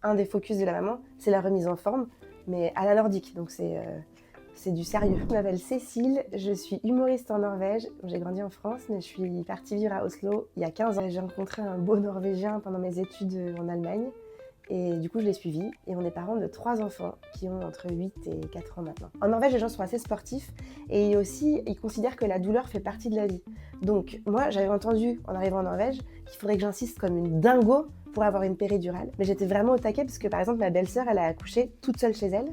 un des focus de la maman, c'est la remise en forme, mais à la nordique, donc c'est du sérieux. Je m'appelle Cécile, je suis humoriste en Norvège. J'ai grandi en France, mais je suis partie vivre à Oslo il y a 15 ans. J'ai rencontré un beau Norvégien pendant mes études en Allemagne, et du coup je l'ai suivi, et on est parents de 3 enfants qui ont entre 8 et 4 ans maintenant. En Norvège, les gens sont assez sportifs, et aussi ils considèrent que la douleur fait partie de la vie. Donc moi, j'avais entendu en arrivant en Norvège qu'il faudrait que j'insiste comme une dingo pour avoir une péridurale. Mais j'étais vraiment au taquet parce que par exemple ma belle-sœur, elle a accouché toute seule chez elle.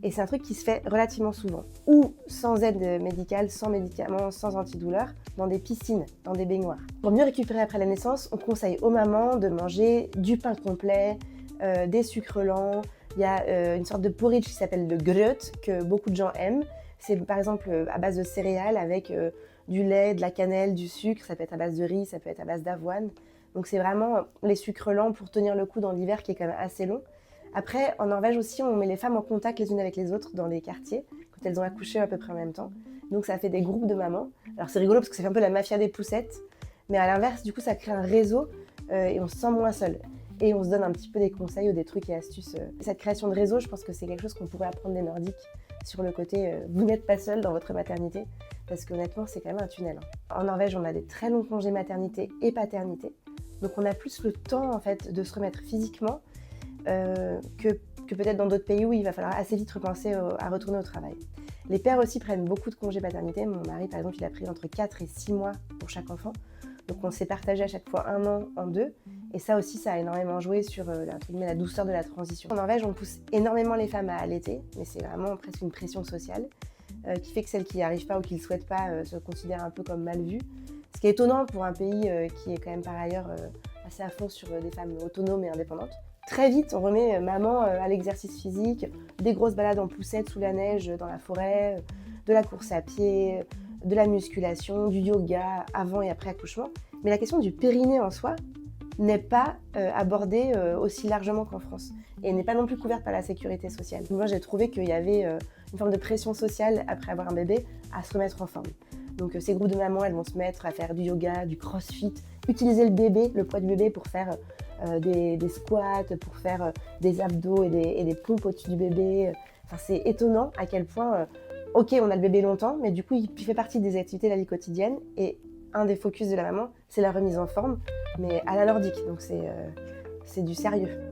Et c'est un truc qui se fait relativement souvent. Ou sans aide médicale, sans médicaments, sans antidouleur, dans des piscines, dans des baignoires. Pour mieux récupérer après la naissance, on conseille aux mamans de manger du pain complet, des sucres lents. Il y a une sorte de porridge qui s'appelle le grøt, que beaucoup de gens aiment. C'est par exemple à base de céréales avec du lait, de la cannelle, du sucre. Ça peut être à base de riz, ça peut être à base d'avoine. Donc c'est vraiment les sucres lents pour tenir le coup dans l'hiver qui est quand même assez long. Après, en Norvège aussi, on met les femmes en contact les unes avec les autres dans les quartiers, quand elles ont accouché à peu près en même temps. Donc ça fait des groupes de mamans. Alors c'est rigolo parce que ça fait un peu la mafia des poussettes, mais à l'inverse, du coup, ça crée un réseau et on se sent moins seul. Et on se donne un petit peu des conseils ou des trucs et astuces. Cette création de réseau, je pense que c'est quelque chose qu'on pourrait apprendre des Nordiques sur le côté vous n'êtes pas seul dans votre maternité, parce qu'honnêtement, c'est quand même un tunnel. En Norvège, on a des très longs congés maternité et paternité. Donc on a plus le temps en fait de se remettre physiquement que peut-être dans d'autres pays où il va falloir assez vite repenser à retourner au travail. Les pères aussi prennent beaucoup de congés paternité. Mon mari, par exemple, il a pris entre 4 et 6 mois pour chaque enfant. Donc on s'est partagé à chaque fois 1 an en 2. Et ça aussi, ça a énormément joué sur la douceur de la transition. En Norvège, on pousse énormément les femmes à allaiter, mais c'est vraiment presque une pression sociale qui fait que celles qui n'y arrivent pas ou qui ne le souhaitent pas se considèrent un peu comme mal vues. Ce qui est étonnant pour un pays qui est quand même par ailleurs assez à fond sur des femmes autonomes et indépendantes. Très vite, on remet maman à l'exercice physique, des grosses balades en poussette sous la neige dans la forêt, de la course à pied, de la musculation, du yoga avant et après accouchement. Mais la question du périnée en soi n'est pas abordée aussi largement qu'en France et n'est pas non plus couverte par la sécurité sociale. Moi, j'ai trouvé qu'il y avait une forme de pression sociale après avoir un bébé à se remettre en forme. Donc ces groupes de mamans, elles vont se mettre à faire du yoga, du crossfit, utiliser le bébé, le poids du bébé pour faire des squats, pour faire des abdos et des pompes au-dessus du bébé. Enfin, c'est étonnant à quel point, ok, on a le bébé longtemps, mais du coup, il fait partie des activités de la vie quotidienne. Et un des focus de la maman, c'est la remise en forme, mais à la nordique. Donc c'est du sérieux.